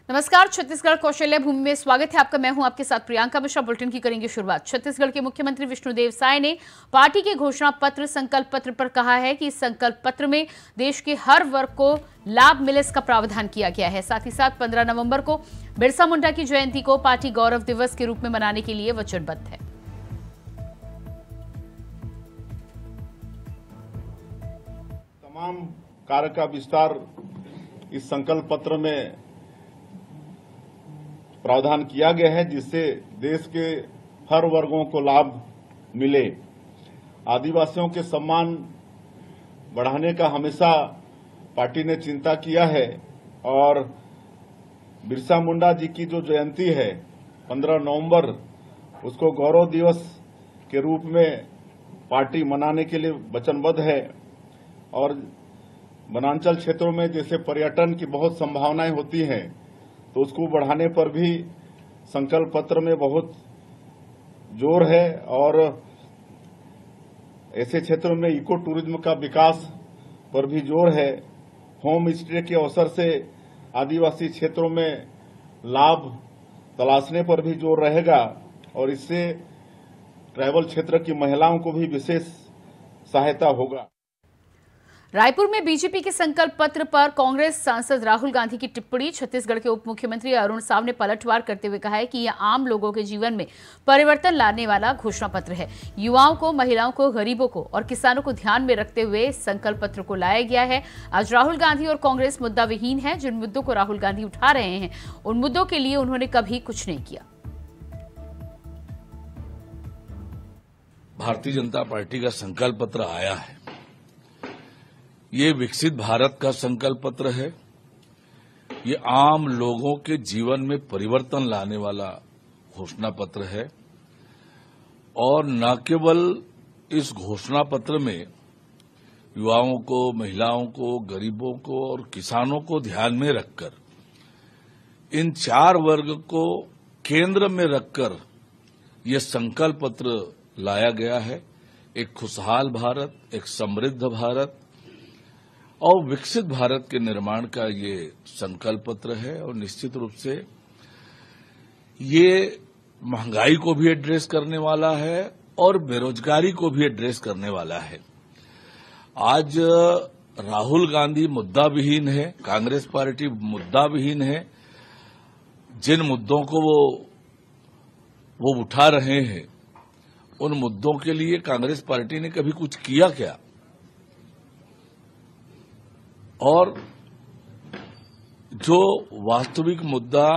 नमस्कार, छत्तीसगढ़ कौशल्य भूमि में स्वागत है आपका। मैं हूं आपके साथ प्रियंका मिश्रा। बुलेटिन की करेंगे शुरुआत। छत्तीसगढ़ के मुख्यमंत्री विष्णुदेव साय ने पार्टी के घोषणा पत्र संकल्प पत्र पर कहा है कि इस संकल्प पत्र में देश के हर वर्ग को लाभ मिले इसका प्रावधान किया गया है। साथ ही साथ 15 नवंबर को बिरसा मुंडा की जयंती को पार्टी गौरव दिवस के रूप में मनाने के लिए वचनबद्ध है। तमाम कार्य का विस्तार इस संकल्प पत्र में प्रावधान किया गया है, जिससे देश के हर वर्गों को लाभ मिले। आदिवासियों के सम्मान बढ़ाने का हमेशा पार्टी ने चिंता किया है और बिरसा मुंडा जी की जो जयंती है 15 नवंबर, उसको गौरव दिवस के रूप में पार्टी मनाने के लिए वचनबद्ध है। और वनांचल क्षेत्रों में जैसे पर्यटन की बहुत संभावनाएं होती हैं, तो उसको बढ़ाने पर भी संकल्प पत्र में बहुत जोर है। और ऐसे क्षेत्रों में इको टूरिज्म का विकास पर भी जोर है। होम स्टे के अवसर से आदिवासी क्षेत्रों में लाभ तलाशने पर भी जोर रहेगा और इससे ट्राइबल क्षेत्र की महिलाओं को भी विशेष सहायता होगा। रायपुर में बीजेपी के संकल्प पत्र पर कांग्रेस सांसद राहुल गांधी की टिप्पणी। छत्तीसगढ़ के उप मुख्यमंत्री अरुण साव ने पलटवार करते हुए कहा है कि यह आम लोगों के जीवन में परिवर्तन लाने वाला घोषणा पत्र है। युवाओं को, महिलाओं को, गरीबों को और किसानों को ध्यान में रखते हुए संकल्प पत्र को लाया गया है। आज राहुल गांधी और कांग्रेस मुद्दा विहीन है। जिन मुद्दों को राहुल गांधी उठा रहे हैं उन मुद्दों के लिए उन्होंने कभी कुछ नहीं किया। भारतीय जनता पार्टी का संकल्प पत्र आया है। ये विकसित भारत का संकल्प पत्र है। ये आम लोगों के जीवन में परिवर्तन लाने वाला घोषणा पत्र है। और न केवल इस घोषणा पत्र में युवाओं को, महिलाओं को, गरीबों को और किसानों को ध्यान में रखकर इन चार वर्ग को केंद्र में रखकर यह संकल्प पत्र लाया गया है। एक खुशहाल भारत, एक समृद्ध भारत और विकसित भारत के निर्माण का ये संकल्प पत्र है। और निश्चित रूप से ये महंगाई को भी एड्रेस करने वाला है और बेरोजगारी को भी एड्रेस करने वाला है। आज राहुल गांधी मुद्दा विहीन है, कांग्रेस पार्टी मुद्दा विहीन है। जिन मुद्दों को वो उठा रहे हैं, उन मुद्दों के लिए कांग्रेस पार्टी ने कभी कुछ किया क्या? और जो वास्तविक मुद्दा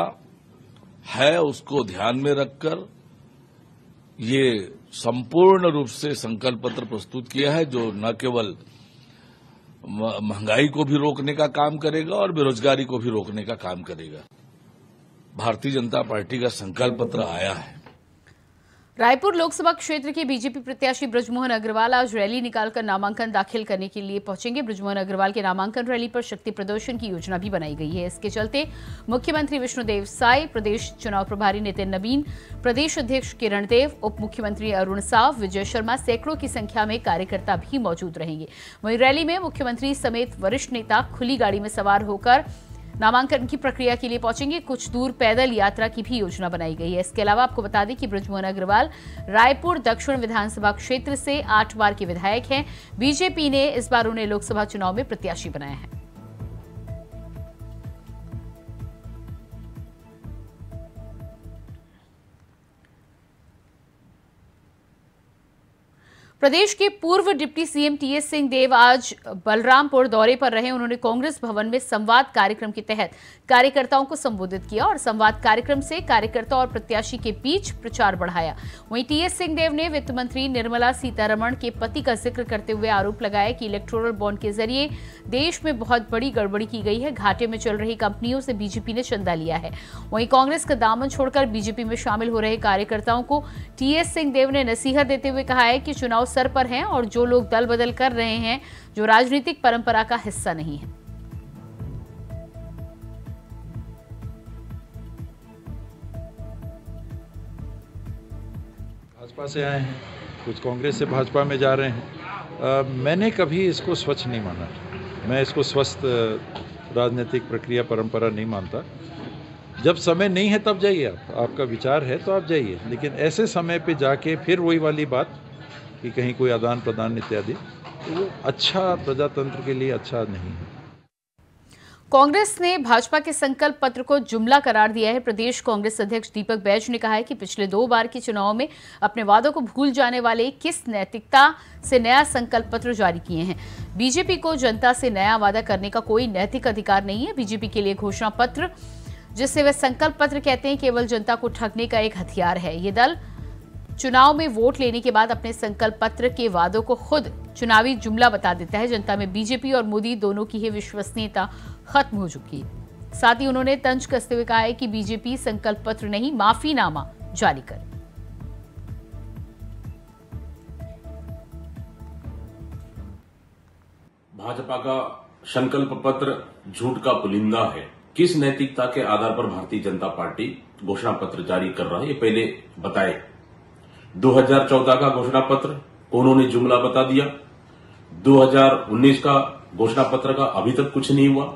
है उसको ध्यान में रखकर ये संपूर्ण रूप से संकल्प पत्र प्रस्तुत किया है, जो न केवल महंगाई को भी रोकने का काम करेगा और बेरोजगारी को भी रोकने का काम करेगा। भारतीय जनता पार्टी का संकल्प पत्र आया है। रायपुर लोकसभा क्षेत्र के बीजेपी प्रत्याशी बृजमोहन अग्रवाल आज रैली निकालकर नामांकन दाखिल करने के लिए पहुंचेंगे। बृजमोहन अग्रवाल के नामांकन रैली पर शक्ति प्रदर्शन की योजना भी बनाई गई है। इसके चलते मुख्यमंत्री विष्णुदेव साय, प्रदेश चुनाव प्रभारी नितिन नवीन, प्रदेश अध्यक्ष किरण देव, उप मुख्यमंत्री अरुण साव, विजय शर्मा, सैकड़ों की संख्या में कार्यकर्ता भी मौजूद रहेंगे। वहीं रैली में मुख्यमंत्री समेत वरिष्ठ नेता खुली गाड़ी में सवार होकर नामांकन की प्रक्रिया के लिए पहुंचेंगे। कुछ दूर पैदल यात्रा की भी योजना बनाई गई है। इसके अलावा आपको बता दें कि बृजमोहन अग्रवाल रायपुर दक्षिण विधानसभा क्षेत्र से 8 बार के विधायक हैं। बीजेपी ने इस बार उन्हें लोकसभा चुनाव में प्रत्याशी बनाया है। प्रदेश के पूर्व डिप्टी सीएम टीएस सिंहदेव आज बलरामपुर दौरे पर रहे। उन्होंने कांग्रेस भवन में संवाद कार्यक्रम के तहत कार्यकर्ताओं को संबोधित किया और संवाद कार्यक्रम से कार्यकर्ता और प्रत्याशी के बीच प्रचार बढ़ाया। वहीं टीएस सिंहदेव ने वित्त मंत्री निर्मला सीतारमण के पति का जिक्र करते हुए आरोप लगाया कि इलेक्टोरल बॉन्ड के जरिए देश में बहुत बड़ी गड़बड़ी की गई है। घाटे में चल रही कंपनियों से बीजेपी ने चंदा लिया है। वहीं कांग्रेस का दामन छोड़कर बीजेपी में शामिल हो रहे कार्यकर्ताओं को टीएस सिंहदेव ने नसीहत देते हुए कहा है कि चुनाव सर पर हैं और जो लोग दल बदल कर रहे हैं, जो राजनीतिक परंपरा का हिस्सा नहीं है। भाजपा से आए हैं, कुछ कांग्रेस से भाजपा में जा रहे हैं। मैंने कभी इसको स्वच्छ नहीं माना। मैं इसको स्वस्थ राजनीतिक प्रक्रिया परंपरा नहीं मानता। जब समय नहीं है तब जाइए, आपका विचार है तो आप जाइए, लेकिन ऐसे समय पे जाके फिर वही वाली बात कि कहीं कोई आदान प्रदान इत्यादि, तो वो अच्छा प्रजातंत्र के लिए अच्छा नहीं है। कांग्रेस ने भाजपा के संकल्प पत्र को जुमला करार दिया है। प्रदेश कांग्रेस अध्यक्ष दीपक बैज ने कहा है कि पिछले 2 बार के चुनाव में अपने वादों को भूल जाने वाले किस नैतिकता से नया संकल्प पत्र जारी किए हैं। बीजेपी को जनता से नया वादा करने का कोई नैतिक अधिकार नहीं है। बीजेपी के लिए घोषणा पत्र, जिसे वे संकल्प पत्र कहते हैं, केवल जनता को ठगने का एक हथियार है। ये दल चुनाव में वोट लेने के बाद अपने संकल्प पत्र के वादों को खुद चुनावी जुमला बता देता है। जनता में बीजेपी और मोदी दोनों की ही विश्वसनीयता खत्म हो चुकी है। साथ ही उन्होंने तंज कसते हुए कहा है कि बीजेपी संकल्प पत्र नहीं, माफीनामा जारी करे। भाजपा का संकल्प पत्र झूठ का पुलिंदा है। किस नैतिकता के आधार पर भारतीय जनता पार्टी घोषणा पत्र जारी कर रहा है, ये पहले बताए। 2014 का घोषणा पत्र उन्होंने जुमला बता दिया। 2019 का घोषणा पत्र का अभी तक कुछ नहीं हुआ।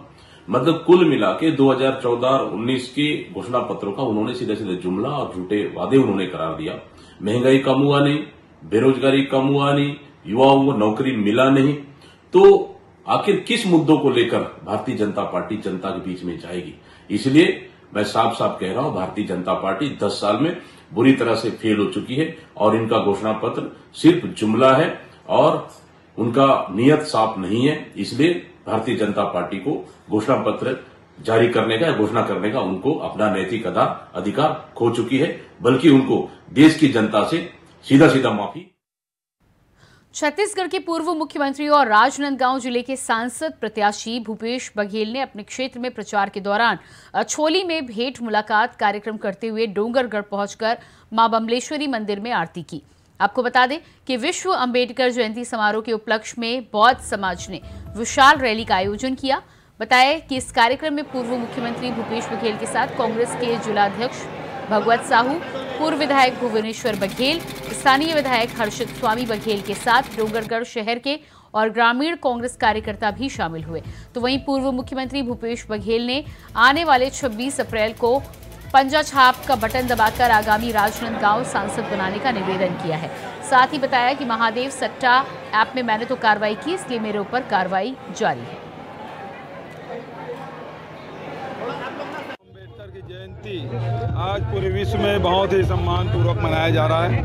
मतलब कुल मिला के 2014 और 19 के घोषणा पत्रों का उन्होंने सीधे सीधे जुमला और झूठे वादे उन्होंने करार दिया। महंगाई कम हुआ नहीं, बेरोजगारी कम हुआ नहीं, युवाओं को नौकरी मिला नहीं। तो आखिर किस मुद्दों को लेकर भारतीय जनता पार्टी जनता के बीच में जाएगी? इसलिए मैं साफ साफ कह रहा हूं, भारतीय जनता पार्टी 10 साल में बुरी तरह से फेल हो चुकी है और इनका घोषणा पत्र सिर्फ जुमला है और उनका नियत साफ नहीं है। इसलिए भारतीय जनता पार्टी को घोषणा पत्र जारी करने का या घोषणा करने का उनको अपना नैतिक अधिकार खो चुकी है, बल्कि उनको देश की जनता से सीधा सीधा माफी। छत्तीसगढ़ के पूर्व मुख्यमंत्री और राजनांदगांव जिले के सांसद प्रत्याशी भूपेश बघेल ने अपने क्षेत्र में प्रचार के दौरान अछोली में भेंट मुलाकात कार्यक्रम करते हुए डोंगरगढ़ पहुंचकर मां बमलेश्वरी मंदिर में आरती की। आपको बता दें कि विश्व अंबेडकर जयंती समारोह के उपलक्ष्य में बौद्ध समाज ने विशाल रैली का आयोजन किया। बताया कि इस कार्यक्रम में पूर्व मुख्यमंत्री भूपेश बघेल के साथ कांग्रेस के जिलाध्यक्ष भगवत साहू, पूर्व विधायक भुवनेश्वर बघेल, स्थानीय विधायक हर्षित स्वामी बघेल के साथ डोंगरगढ़ शहर के और ग्रामीण कांग्रेस कार्यकर्ता भी शामिल हुए। तो वहीं पूर्व मुख्यमंत्री भूपेश बघेल ने आने वाले 26 अप्रैल को पंजा छाप का बटन दबाकर आगामी राजनांदगांव सांसद बनाने का निवेदन किया है। साथ ही बताया कि महादेव सट्टा ऐप में मैंने तो कार्रवाई की, इसलिए मेरे ऊपर कार्रवाई जारी है। अंबेडकर की जयंती आज पूरे विश्व में बहुत ही सम्मानपूर्वक मनाया जा रहा है।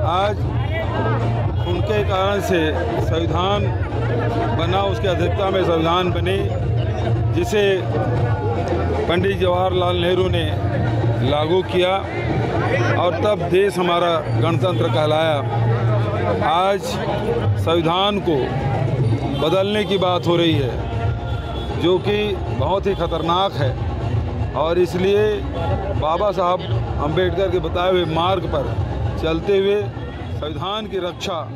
आज उनके कारण से संविधान बना, उसकी अध्यक्षता में संविधान बने, जिसे पंडित जवाहरलाल नेहरू ने लागू किया और तब देश हमारा गणतंत्र कहलाया। आज संविधान को बदलने की बात हो रही है, जो कि बहुत ही खतरनाक है और इसलिए बाबा साहब अंबेडकर के बताए हुए मार्ग पर चलते हुए संविधान की रक्षा।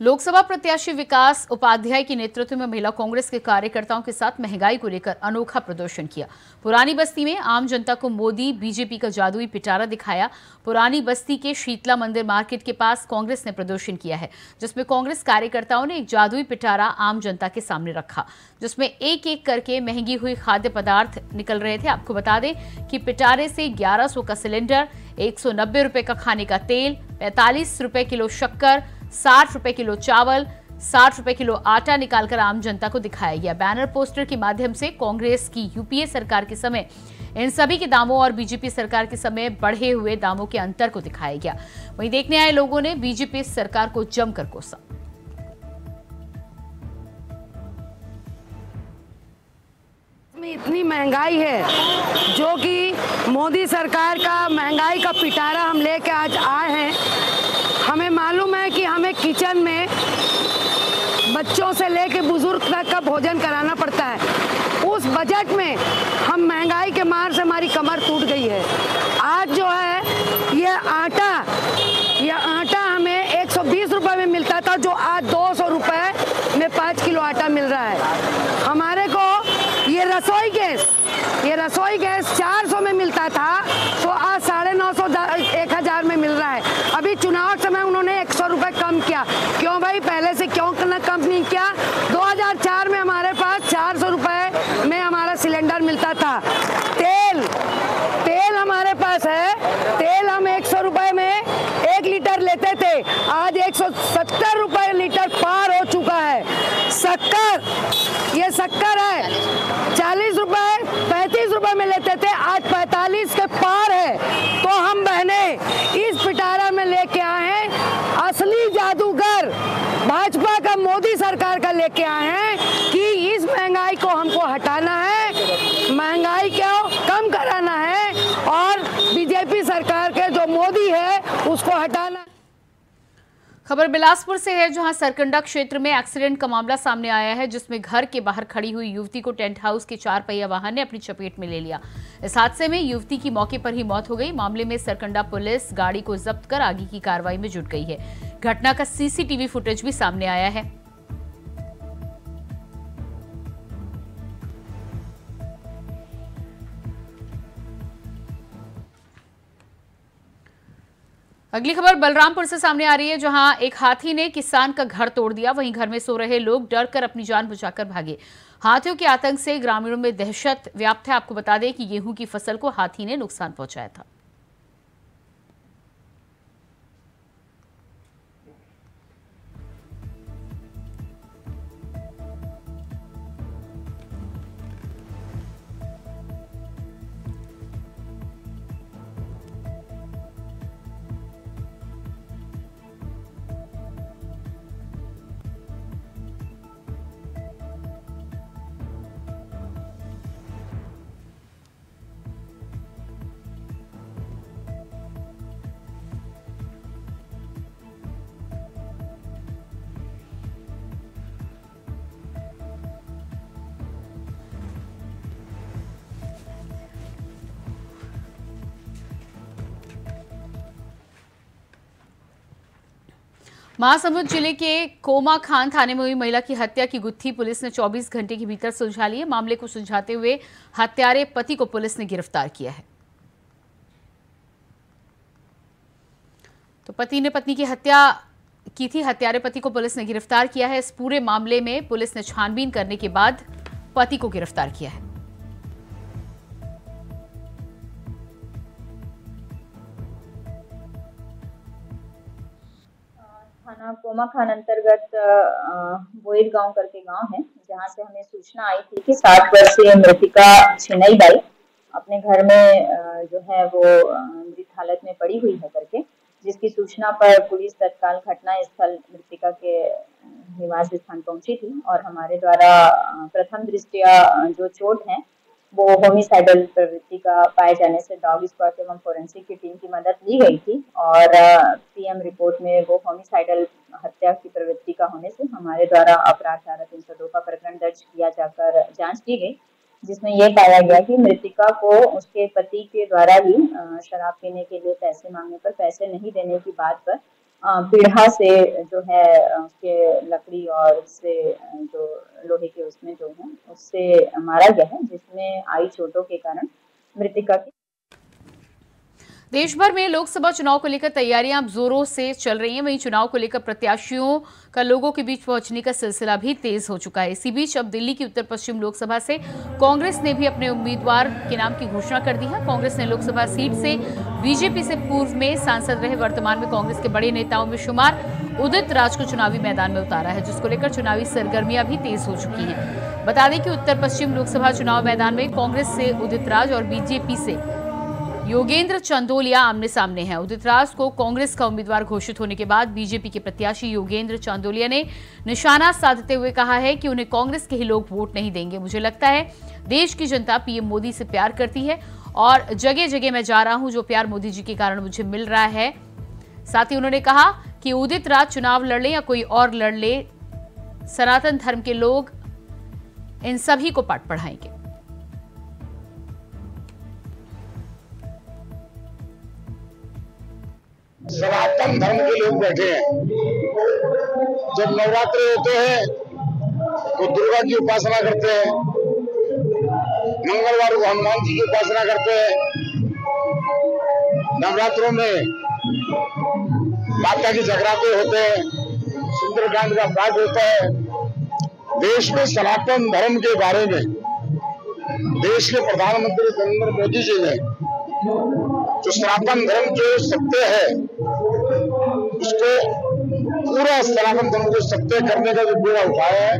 लोकसभा प्रत्याशी विकास उपाध्याय के नेतृत्व में महिला कांग्रेस के कार्यकर्ताओं के साथ महंगाई को लेकर अनोखा प्रदर्शन किया। पुरानी बस्ती में आम जनता को मोदी बीजेपी का जादुई पिटारा दिखाया। पुरानी बस्ती के शीतला मंदिर मार्केट के पास कांग्रेस ने प्रदर्शन किया है, जिसमें कांग्रेस कार्यकर्ताओं ने एक जादुई पिटारा आम जनता के सामने रखा, जिसमें एक एक करके महंगी हुई खाद्य पदार्थ निकल रहे थे। आपको बता दें कि पिटारे से 1100 का सिलेंडर, 190 रुपए का खाने का तेल, 45 रुपए किलो शक्कर, 60 रुपए किलो चावल, 60 रुपए किलो आटा निकालकर आम जनता को दिखाया गया। बैनर पोस्टर के माध्यम से कांग्रेस की यूपीए सरकार के समय इन सभी के दामों और बीजेपी सरकार के समय बढ़े हुए दामों के अंतर को दिखाया गया। वहीं देखने आए लोगों ने बीजेपी सरकार को जमकर कोसा। इतनी महंगाई है, जो कि मोदी सरकार का महंगाई का पिटारा हम लेके आज आए हैं। हमें मालूम है कि हमें किचन में बच्चों से लेके बुजुर्ग तक का भोजन कराना पड़ता है। उस बजट में हम महंगाई के मार से हमारी कमर टूट गई है। आज जो है ये आटा हमें 120 रुपए में मिलता था, जो आज 200 रुपए में 5 किलो आटा मिल रहा है। हमारे को ये रसोई गैस 400 में मिलता था, तो आज 950 1000 में मिल रहा है। अभी चुनाव के समय उन्होंने 100 रुपए कम किया। क्यों भाई, पहले से क्यों कम नहीं किया? 2004 में हमारे पास 400 रुपए में हमारा सिलेंडर मिलता रहा था। तेल हमारे पास है, तेल हम 100 रुपए में 1 लीटर लेते थे, आज 170 रुपए लीटर पार हो चुका है। ये शक्कर है, 40 रुपए 35 रुपए में लेते थे, आज 45 के पार है। तो हम बहने इस पिटारा में लेके आए हैं असली जादूगर, भाजपा का, मोदी सरकार का लेके आए हैं कि इस महंगाई को हमको हटाना है, महंगाई को कम कराना है और बीजेपी सरकार के जो मोदी है उसको हटाना। खबर बिलासपुर से है, जहां सरकंडा क्षेत्र में एक्सीडेंट का मामला सामने आया है, जिसमें घर के बाहर खड़ी हुई युवती को टेंट हाउस के 4 पहिया वाहन ने अपनी चपेट में ले लिया। इस हादसे में युवती की मौके पर ही मौत हो गई। मामले में सरकंडा पुलिस गाड़ी को जब्त कर आगे की कार्रवाई में जुट गई है। घटना का सीसीटीवी फुटेज भी सामने आया है। अगली खबर बलरामपुर से सामने आ रही है, जहां एक हाथी ने किसान का घर तोड़ दिया। वहीं घर में सो रहे लोग डर कर अपनी जान बचाकर भागे। हाथियों के आतंक से ग्रामीणों में दहशत व्याप्त है। आपको बता दें कि गेहूं की फसल को हाथी ने नुकसान पहुंचाया था। महासमुंद जिले के कोमा खान थाने में हुई महिला की हत्या की गुत्थी पुलिस ने 24 घंटे के भीतर सुलझा ली है। मामले को सुलझाते हुए हत्यारे पति को पुलिस ने गिरफ्तार किया है। तो पति ने पत्नी की हत्या की थी, हत्यारे पति को पुलिस ने गिरफ्तार किया है। इस पूरे मामले में पुलिस ने छानबीन करने के बाद पति को गिरफ्तार किया है। थाना कोमा खान अंतर्गत बोईर गांव करके गांव है, जहां से हमें सूचना आई थी कि 60 वर्षीय मृतिका छिनई बाई अपने घर में जो है वो मृत हालत में पड़ी हुई है करके, जिसकी सूचना पर पुलिस तत्काल घटना स्थल मृतिका के निवास स्थान पहुंची थी और हमारे द्वारा प्रथम दृष्टया जो चोट है वो होमिसाइडल प्रवृत्ति का पाए जाने से डॉग स्क्वाड एवं फोरेंसिक की टीम की मदद ली गई थी और पीएम रिपोर्ट में वो होमिसाइडल हत्या की प्रवृत्ति का होने से हमारे द्वारा अपराध धारा 302 का प्रकरण दर्ज किया जाकर जांच की गई, जिसमें यह पाया गया कि मृतिका को उसके पति के द्वारा ही शराब पीने के लिए पैसे मांगने पर पैसे नहीं देने की बात पर पीढ़ा से जो है उसके लकड़ी और उससे जो लोहे के उसमें जो है उससे मारा गया है, जिसमें आई चोटों के कारण मृतिका की। देश भर में लोकसभा चुनाव को लेकर तैयारियां अब जोरों से चल रही हैं। वहीं चुनाव को लेकर प्रत्याशियों का लोगों के बीच पहुंचने का सिलसिला भी तेज हो चुका है। इसी बीच अब दिल्ली की उत्तर पश्चिम लोकसभा से कांग्रेस ने भी अपने उम्मीदवार के नाम की घोषणा कर दी है। कांग्रेस ने लोकसभा सीट से बीजेपी से पूर्व में सांसद रहे, वर्तमान में कांग्रेस के बड़े नेताओं में शुमार उदित राज को चुनावी मैदान में उतारा है, जिसको लेकर चुनावी सरगर्मियां भी तेज हो चुकी हैं। बता दें कि उत्तर पश्चिम लोकसभा चुनाव मैदान में कांग्रेस से उदित राज और बीजेपी से योगेंद्र चंदोलिया आमने सामने हैं। उदित राज को कांग्रेस का उम्मीदवार घोषित होने के बाद बीजेपी के प्रत्याशी योगेंद्र चंदोलिया ने निशाना साधते हुए कहा है कि उन्हें कांग्रेस के ही लोग वोट नहीं देंगे। मुझे लगता है देश की जनता पीएम मोदी से प्यार करती है और जगह जगह मैं जा रहा हूं, जो प्यार मोदी जी के कारण मुझे मिल रहा है। साथ ही उन्होंने कहा कि उदित राज चुनाव लड़ ले या कोई और लड़ ले, सनातन धर्म के लोग इन सभी को पाठ पढ़ाएंगे। सनातन धर्म के लोग बैठे हैं। जब नवरात्र होते हैं तो दुर्गा की उपासना करते हैं, मंगलवार को हनुमान जी की उपासना करते हैं, नवरात्रों में माता के जगराते होते हैं, सुंदरकांड का पाठ होता है। देश में सनातन धर्म के बारे में देश के प्रधानमंत्री नरेंद्र मोदी जी ने जो सनातन धर्म जो सत्य है उसको पूरा सनातन धर्म को सत्य करने का जो बेड़ा उठाया है,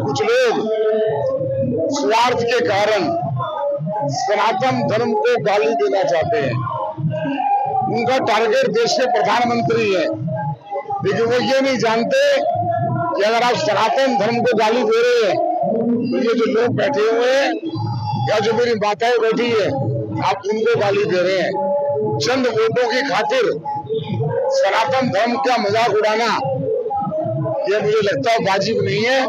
कुछ लोग स्वार्थ के कारण सनातन धर्म को गाली देना चाहते हैं। उनका टारगेट देश के प्रधानमंत्री है, लेकिन वो ये नहीं जानते कि अगर आप सनातन धर्म को गाली दे रहे हैं तो ये जो लोग बैठे हुए हैं या जो मेरी माताएं बैठी है, आप उनको गाली दे रहे हैं। चंद वोटों की खातिर सनातन धर्म का मजाक उड़ाना ये मुझे लगता है वाजिब नहीं है।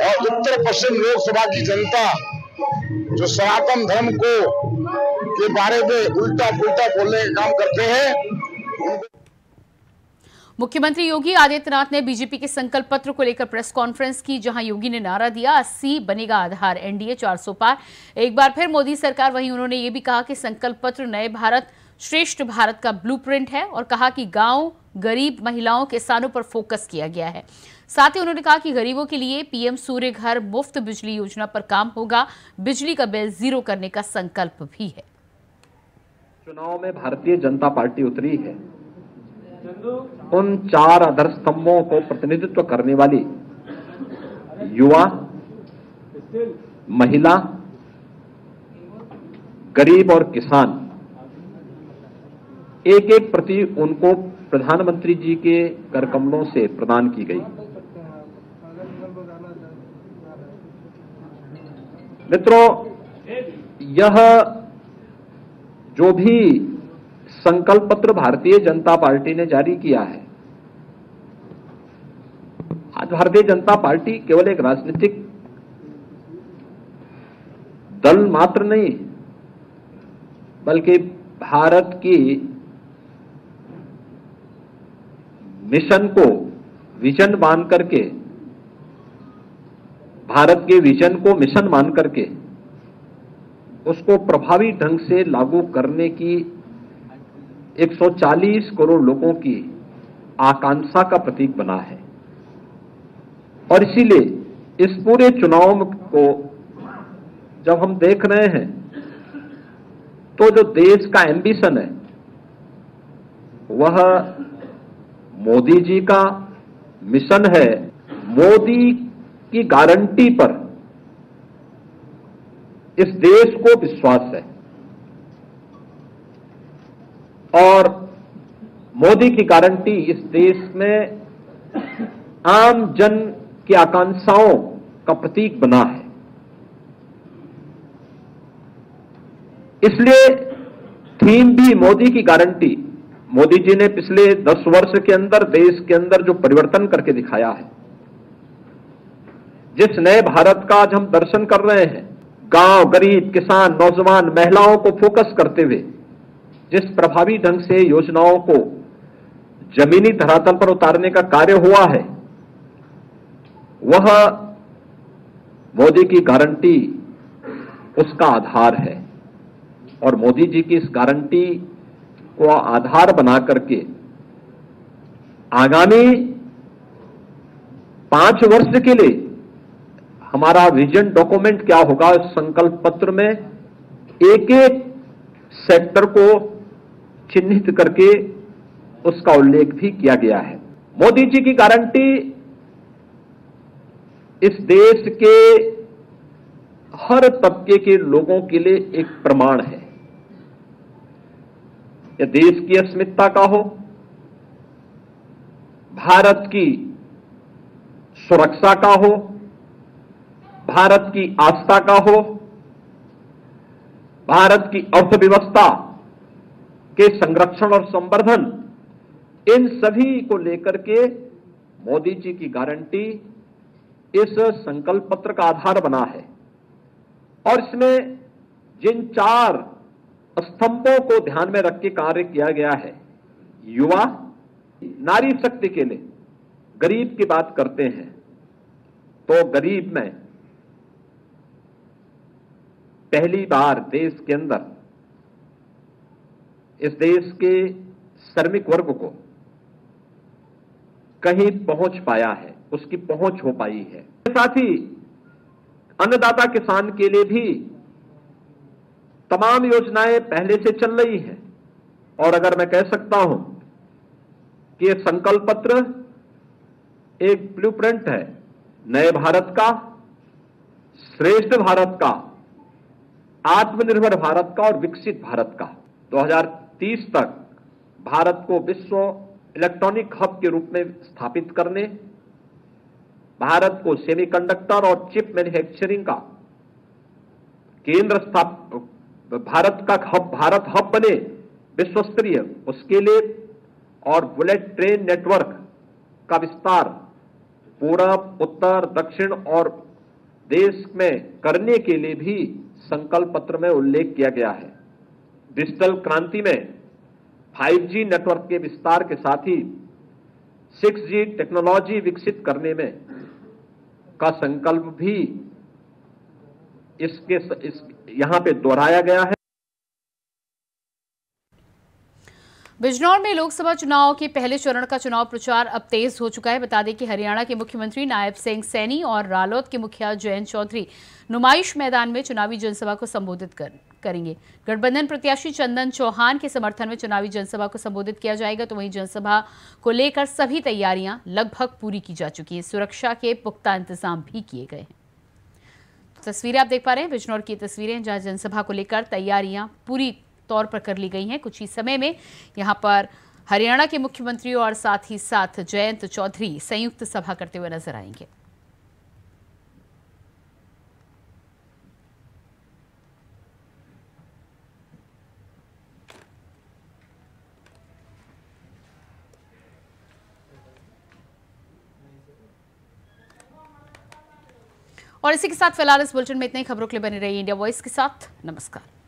और उत्तर पश्चिम लोकसभा की जनता जो सनातन धर्म को के बारे में उल्टा पुल्टा बोलने का काम करते हैं। मुख्यमंत्री योगी आदित्यनाथ ने बीजेपी के संकल्प पत्र को लेकर प्रेस कॉन्फ्रेंस की, जहां योगी ने नारा दिया 80 बनेगा आधार, एनडीए 400 पार। एक बार फिर मोदी सरकार। वहीं उन्होंने ये भी कहा कि संकल्प पत्र नए भारत श्रेष्ठ भारत का ब्लूप्रिंट है और कहा कि गांव, गरीब, महिलाओं, किसानों पर फोकस किया गया है। साथ ही उन्होंने कहा कि गरीबों के लिए पीएम सूर्य घर मुफ्त बिजली योजना पर काम होगा। बिजली का बिल जीरो करने का संकल्प भी है। चुनाव में भारतीय जनता पार्टी उतरी है, उन 4 आदर्श स्तंभों को प्रतिनिधित्व करने वाली युवा, महिला, गरीब और किसान, एक एक प्रति उनको प्रधानमंत्री जी के कर कमलों से प्रदान की गई। मित्रों, यह जो भी संकल्प पत्र भारतीय जनता पार्टी ने जारी किया है, आज भारतीय जनता पार्टी केवल एक राजनीतिक दल मात्र नहीं, बल्कि भारत की मिशन को विजन मान करके, भारत के विजन को मिशन मान करके उसको प्रभावी ढंग से लागू करने की 140 करोड़ लोगों की आकांक्षा का प्रतीक बना है। और इसीलिए इस पूरे चुनाव को जब हम देख रहे हैं तो जो देश का एम्बिशन है वह मोदी जी का मिशन है। मोदी की गारंटी पर इस देश को विश्वास है और मोदी की गारंटी इस देश में आम जन की आकांक्षाओं का प्रतीक बना है। इसलिए थीम भी मोदी की गारंटी। मोदी जी ने पिछले 10 वर्ष के अंदर देश के अंदर जो परिवर्तन करके दिखाया है, जिस नए भारत का आज हम दर्शन कर रहे हैं, गांव, गरीब, किसान, नौजवान, महिलाओं को फोकस करते हुए जिस प्रभावी ढंग से योजनाओं को जमीनी धरातल पर उतारने का कार्य हुआ है, वह मोदी की गारंटी उसका आधार है। और मोदी जी की इस गारंटी को आधार बना करके आगामी 5 वर्ष के लिए हमारा विजन डॉक्यूमेंट क्या होगा, इस संकल्प पत्र में एक एक सेक्टर को चिन्हित करके उसका उल्लेख भी किया गया है। मोदी जी की गारंटी इस देश के हर तबके के लोगों के लिए एक प्रमाण है। यह देश की अस्मिता का हो, भारत की सुरक्षा का हो, भारत की आस्था का हो, भारत की अर्थव्यवस्था के संरक्षण और संवर्धन, इन सभी को लेकर के मोदी जी की गारंटी इस संकल्प पत्र का आधार बना है। और इसमें जिन 4 स्तंभों को ध्यान में रख के कार्य किया गया है, युवा, नारी शक्ति के लिए, गरीब की बात करते हैं तो गरीब में पहली बार देश के अंदर इस देश के श्रमिक वर्ग को कहीं पहुंच पाया है, उसकी पहुंच हो पाई है। साथ ही अन्नदाता किसान के लिए भी तमाम योजनाएं पहले से चल रही हैं। और अगर मैं कह सकता हूं कि ये संकल्प पत्र एक ब्लूप्रिंट है नए भारत का, श्रेष्ठ भारत का, आत्मनिर्भर भारत का और विकसित भारत का। 2030 तक भारत को विश्व इलेक्ट्रॉनिक हब के रूप में स्थापित करने, भारत को सेमीकंडक्टर और चिप मैन्युफैक्चरिंग का केंद्र भारत हब बने विश्व स्तरीय, उसके लिए और बुलेट ट्रेन नेटवर्क का विस्तार पूरब, उत्तर, दक्षिण और देश में करने के लिए भी संकल्प पत्र में उल्लेख किया गया है। डिजिटल क्रांति में 5G नेटवर्क के विस्तार के साथ ही 6G टेक्नोलॉजी विकसित करने में का संकल्प भी यहां पे दोहराया गया है। बिजनौर में लोकसभा चुनाव के पहले चरण का चुनाव प्रचार अब तेज हो चुका है। बता दें कि हरियाणा के मुख्यमंत्री नायब सिंह सैनी और रालोद के मुखिया जयंत चौधरी नुमाइश मैदान में चुनावी जनसभा को संबोधित करेंगे। गठबंधन प्रत्याशी चंदन चौहान के समर्थन में चुनावी जनसभा को संबोधित किया जाएगा। तो वहीं जनसभा को लेकर सभी तैयारियां लगभग पूरी की जा चुकी हैं। सुरक्षा के पुख्ता इंतजाम भी किए गए हैं। तस्वीरें आप देख पा रहे हैं, बिजनौर की तस्वीरें, जहां जनसभा को लेकर तैयारियां पूरी तौर पर कर ली गई हैं। कुछ ही समय में यहां पर हरियाणा के मुख्यमंत्री और साथ ही साथ जयंत चौधरी संयुक्त सभा करते हुए नजर आएंगे। और इसी के साथ फिलहाल इस बुलेटिन में इतनी खबरों के लिए बने रहिए इंडिया वॉइस के साथ। नमस्कार।